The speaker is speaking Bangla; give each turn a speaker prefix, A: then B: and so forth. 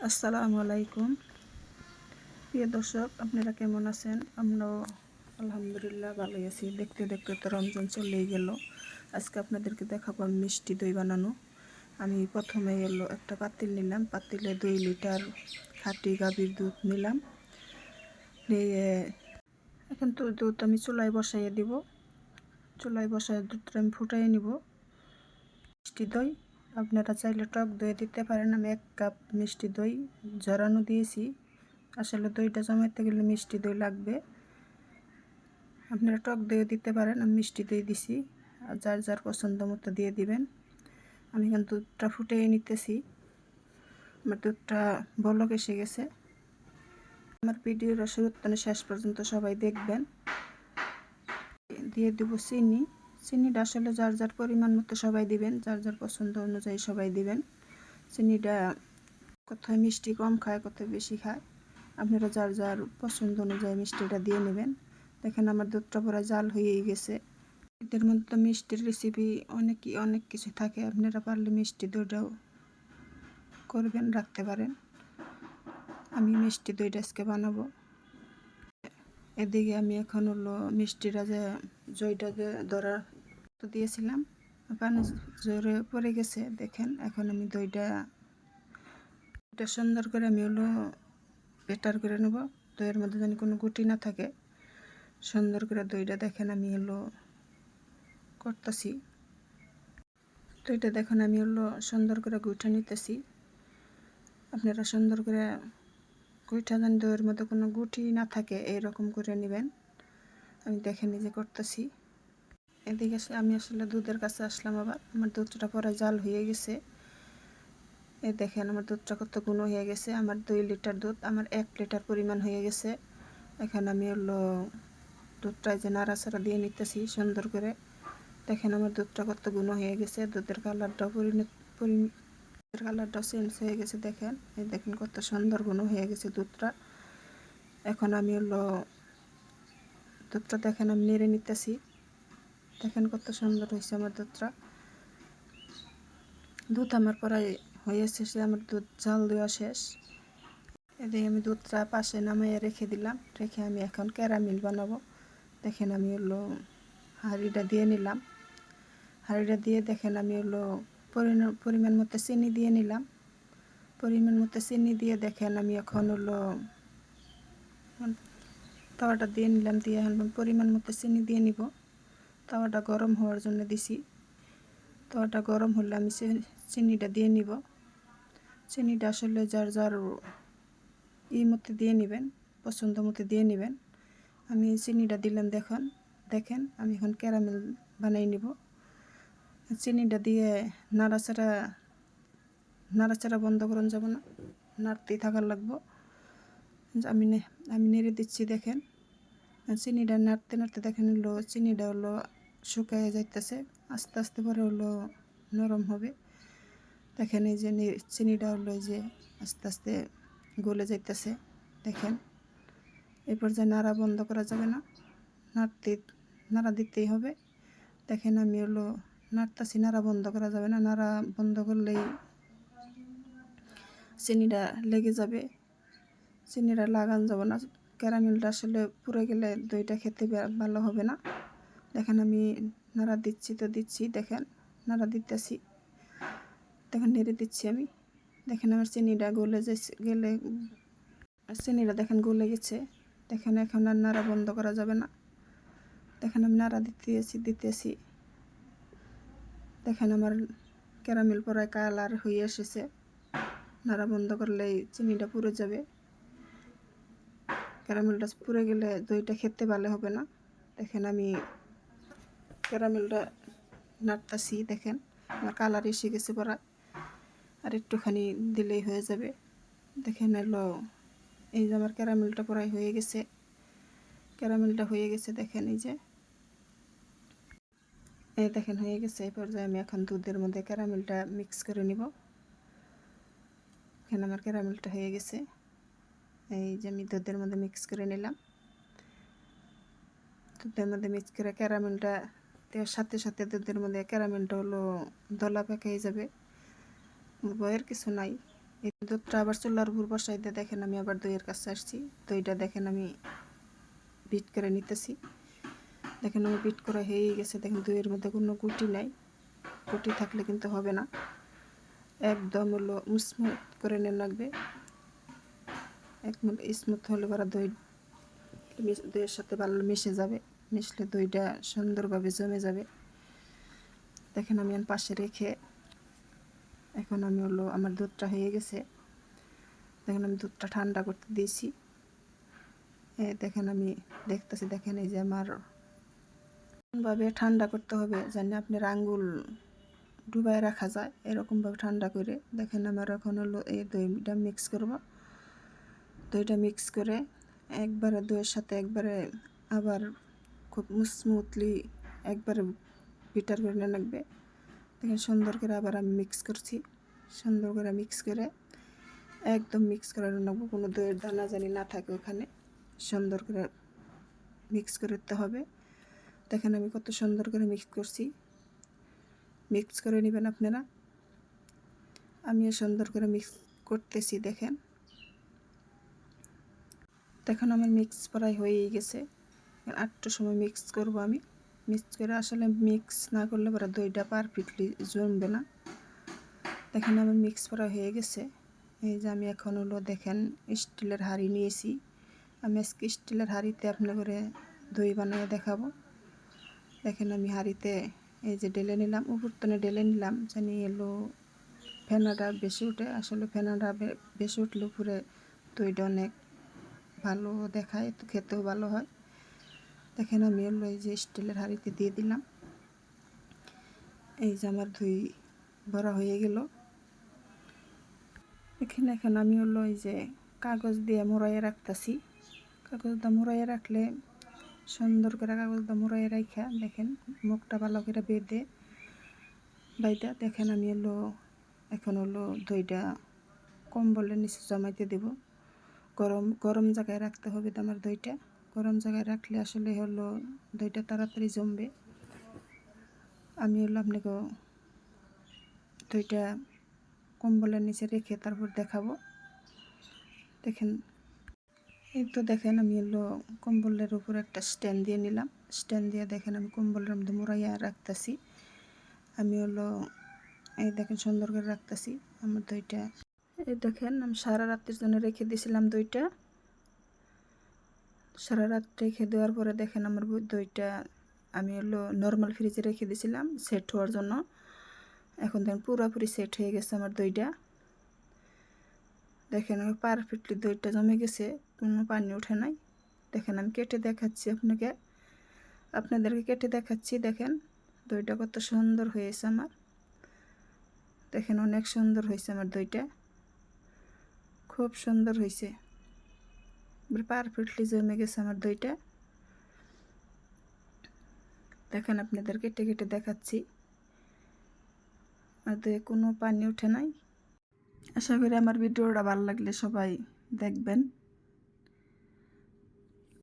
A: আসসালামু আলাইকুম প্রিয় দর্শক, আপনারা কেমন আছেন? আমরাও আলহামদুলিল্লাহ ভালোই আছি। দেখতে দেখতে তো রমজান চলেই গেল। আজকে আপনাদেরকে দেখাবো আমি মিষ্টি দই বানানো। আমি প্রথমে একটা পাতিল নিলাম, পাতিলে 2 লিটার খাঁটি গাভীর দুধ নিলাম। নিয়ে এখন তো দুধ আমি চুলায় বসাইয়ে দিব। চুলায় বসায় দুধটা আমি ফুটাইয়ে নিব। মিষ্টি দই আপনারা চাইলে টক দই দিতে পারেন। আমি 1 কাপ মিষ্টি দই ঝরানো দিয়েছি। আসলে দইটা জমাইতে গেলে মিষ্টি দই লাগবে। আপনারা টক দইও দিতে পারেন, আমি মিষ্টি দই দিছি। আর যার যার পছন্দ মতো দিয়ে দিবেন। আমি এখন দুধটা ফুটিয়ে নিতেছি। আমার দুধটা বলক এসে গেছে। আমার ভিডিওটা শুরু থেকে শেষ পর্যন্ত সবাই দেখবেন। দিয়ে দেব চিনি। চিনিটা আসলে যার যার পরিমাণ মতো সবাই দিবেন, যার যার পছন্দ অনুযায়ী সবাই দিবেন। চিনিটা কোথায় মিষ্টি কম খায়, কোথায় বেশি খায়, আপনারা যার যার পছন্দ অনুযায়ী মিষ্টিটা দিয়ে নেবেন। দেখেন আমার দুধটা পুরো জাল হয়েই গেছে। এদের মধ্যে তো মিষ্টির রেসিপি অনেক কিছু থাকে, আপনারা পারলে মিষ্টি দইটাও করবেন, রাখতে পারেন। আমি মিষ্টি দইটা আজকে বানাবো। এদিকে আমি এখন মিষ্টিটা যে জইটা যে ধরা দিয়েছিলাম, পানি জোরে পড়ে গেছে। দেখেন এখন আমি দইটা সুন্দর করে আমি বেটার করে নেব। দইয়ের মধ্যে যেন কোনো গুটি না থাকে। সুন্দর করে দইটা দেখেন আমি করতেছি। দইটা দেখেন আমি সুন্দর করে গুইঠা নিতেছি। আপনারা সুন্দর করে গুইঠা যেন দইয়ের মধ্যে কোনো গুটি না থাকে এইরকম করে নেবেন। আমি দেখে নিজে করতেছি। এদিকে আমি আসলে দুধের কাছে আসলাম। আবার আমার দুধটা পরে জাল হয়ে গেছে। এই দেখেন আমার দুধটা কত গুণ হয়ে গেছে। আমার 2 লিটার দুধ আমার 1 লিটার পরিমাণ হয়ে গেছে। এখন আমি দুধটায় যে নাড়াচাড়া দিয়ে নিতেছি সুন্দর করে। দেখেন আমার দুধটা কত গুণ হয়ে গেছে। দুধের কালারটাও কালারটাও চেঞ্জ হয়ে গেছে। দেখেন এই দেখেন কত সুন্দর গুণ হয়ে গেছে দুধটা। এখন আমি দুধটা দেখেন আমি নেড়ে নিতেছি। দেখেন কত সুন্দর হয়েছে আমার দুধটা। দুধ আমার প্রায় হয়ে শেষে, আমার দুধ জাল দেওয়া শেষ। এদিকে আমি দুধটা পাশে নামাইয়ে রেখে দিলাম। রেখে আমি এখন ক্যারামেল বানাবো। দেখেন আমি হাঁড়িটা দিয়ে নিলাম। হাঁড়িটা দিয়ে দেখেন আমি পরিমাণ মতো চিনি দিয়ে নিলাম। পরিমাণ মতো চিনি দিয়ে দেখেন আমি এখন তাওয়াটা দিয়ে নিলাম। দিয়ে এখন পরিমাণ মতো চিনি দিয়ে নিব। তাওয়াটা গরম হওয়ার জন্য দিছি। তাওয়াটা গরম হলে আমি চিনিটা দিয়ে নিব। চিনিটা আসলে যার যার মতো দিয়ে নেবেন, পছন্দ মতো দিয়ে নেবেন। আমি চিনিটা দিলাম। দেখেন আমি এখন ক্যারামেল বানাই নিব। চিনিটা দিয়ে নাড়াচাড়া বন্ধ করুন যাব না, নাড়তেই থাকার লাগবো। আমি নেড়ে দিচ্ছি। দেখেন চিনিটা নাড়তে নাড়তে দেখেন চিনিটা শুকায় যাইতেছে। আস্তে আস্তে পরে নরম হবে। দেখেন এই যে চিনিটা এই যে আস্তে আস্তে গলে যাইতেছে। দেখেন এই পর্যায়ে নাড়া বন্ধ করা যাবে না, নাড়া দিতেই হবে। দেখেন আমি নাড়তাছি, নাড়া বন্ধ করা যাবে না। নাড়া বন্ধ করলেই চিনিটা লেগে যাবে, চিনিটা লাগান যাবে না। ক্যারামেলটা আসলে পুড়ে গেলে দইটা খেতে ভালো হবে না। দেখেন আমি নাড়া দিচ্ছি। দেখেন নাড়া দিতেছি। দেখেন নেড়ে দিচ্ছি আমি। দেখেন আমার চিনিটা চিনিটা দেখেন গলে গেছে। দেখেন এখন আর নাড়া বন্ধ করা যাবে না। দেখেন আমি নাড়া দিতেছি। দেখেন আমার ক্যারামেল পরায় কালার হয়ে এসেছে। নাড়া বন্ধ করলেই চিনিটা পুড়ে যাবে। ক্যারামেলটা পুড়ে গেলে দইটা খেতে ভালো হবে না। দেখেন আমি ক্যারামেলটা নাড়তাছি। দেখেন আমার কালার এসে গেছে পরা, আর একটুখানি দিলেই হয়ে যাবে। দেখেন এই যে আমার ক্যারামেলটা প্রায় হয়ে গেছে। দেখেন দেখেন হয়ে গেছে। এই পর্যায়ে আমি এখন দুধের মধ্যে ক্যারামেলটা মিক্স করে নিব। এখানে আমার ক্যারামেলটা হয়ে গেছে। এই যে আমি দুধের মধ্যে মিক্স করে নিলাম। দুধের মধ্যে মিক্স করে ক্যারামেলটা দেওয়ার সাথে সাথে দুধের মধ্যে ক্যারামেলটা দলা পাকিয়ে যাবে। ভয়ের কিছু নাই। এই দুধটা আবার চুলার উপর বসাই দিয়ে দেখেন আমি আবার দইয়ের কাছে আসছি। দইটা দেখেন আমি বিট করে নিতেছি। দেখেন আমার বিট করা হয়ে গেছে। দেখেন দইয়ের মধ্যে কোনো গুটি নাই, গুটি থাকলে কিন্তু হবে না। একদম হলো স্মুথ করে নেওয়া লাগবে। একদম স্মুথ হলে পরে দইয়ের সাথে ভালো মিশে যাবে। মিশলে দইটা সুন্দরভাবে জমে যাবে। দেখেন আমি পাশে রেখে এখন আমি হলো আমার দুধটা হয়ে গেছে। দেখেন আমি দুধটা ঠান্ডা করতে দিয়েছি। দেখেন আমি দেখতেছি। দেখেন এই যে আমার ভাবে ঠান্ডা করতে হবে জানি আপনার আঙ্গুল ডুবায় রাখা যায়, এরকমভাবে ঠান্ডা করে। দেখেন আমার এখন হলো এই দইটা মিক্স করব। দইটা মিক্স করে একবারে দইয়ের সাথে একবারে আবার খুব স্মুথলি একবারে বিটার করে নিয়ে লাগবে। দেখেন সুন্দর করে আবার আমি মিক্স করছি। সুন্দর করে মিক্স করে একদম মিক্স করে নেবো, কোনো দইয়ের দানা জানি না থাকে ওখানে। সুন্দর করে মিক্স করতে হবে। দেখেন আমি কত সুন্দর করে মিক্স করছি। মিক্স করে নেবেন আপনারা। আমিও সুন্দর করে মিক্স করতেছি। দেখেন দেখেন আমার মিক্স প্রায় হয়েই গেছে। আরেকটু সময় মিক্স করব আমি। মিক্স করে আসলে মিক্স না করলে পরে দইটা পারফেক্টলি জমবে না। দেখেন আমার মিক্স করা হয়ে গেছে। এই যে আমি এখন হলো দেখেন স্টিলের হাঁড়ি নিয়েছি। আমি আজকে স্টিলের হাঁড়িতে আপনি করে দই বানিয়ে দেখাবো। দেখেন আমি হাঁড়িতে এই যে ঢেলে নিলাম, উপরতনে ঢেলে নিলাম জানি এলো ফেনাটা বেশি উঠে। আসলে ফেনাটা বেশি উঠলে উপরে দইটা অনেক ভালো দেখায়, তো খেতেও ভালো হয়। দেখেন আমি হলো এই যে স্টিলের হাঁড়িতে দিয়ে দিলাম। এই যে আমার দই ভরা হয়ে গেল। এখানে এখন আমি হলো এই যে কাগজ দিয়ে মোড়াইয়ে রাখতেছি। কাগজটা মোড়াইয়ে রাখলে সুন্দর করে কাগজটা মোড়াইয়ে রাখা দেখেন মুখটা ভালো করে বেঁধে বাইদা। দেখেন আমি হলো এখন হলো দইটা কম্বলের নিচে জমাইতে দেব। গরম গরম জায়গায় রাখতে হবে আমার দইটা। গরম জায়গায় রাখলে আসলে হলো দইটা তাড়াতাড়ি জমবে। আমি হলো আপনাকে দইটা কম্বলের নিচে রেখে তারপর দেখাবো। দেখেন এই তো দেখেন আমি হলো কম্বলের উপর একটা স্ট্যান্ড দিয়ে নিলাম। স্ট্যান্ড দিয়ে দেখেন আমি কম্বলের মধ্যে মোড়াইয়া রাখতেছি। আমি হলো এই দেখেন সুন্দর করে রাখতেছি আমার দইটা। এই দেখেন আমি সারা রাতের জন্য রেখে দিয়েছিলাম দইটা। সারা রাত রেখে দেওয়ার পরে দেখেন আমার দইটা আমি হলো নর্মাল ফ্রিজে রেখে দিয়েছিলাম সেট হওয়ার জন্য। এখন দেখেন পুরোপুরি সেট হয়ে গেছে আমার দইটা। দেখেন পারফেক্টলি দইটা জমে গেছে, কোনো পানি ওঠে নাই। দেখেন আমি কেটে দেখাচ্ছি আপনাদেরকে কেটে দেখাচ্ছি। দেখেন দইটা কত সুন্দর হয়েছে আমার। দেখেন অনেক সুন্দর হয়েছে আমার দইটা, খুব সুন্দর হয়েছে। পারফেক্টলি জমে গেছে আমার দইটা। দেখেন আপনাদের কেটে কেটে দেখাচ্ছি। আর দইয়ে কোনো পানি ওঠে নাই। আশা করি আমার ভিডিওটা ভালো লাগলে সবাই দেখবেন।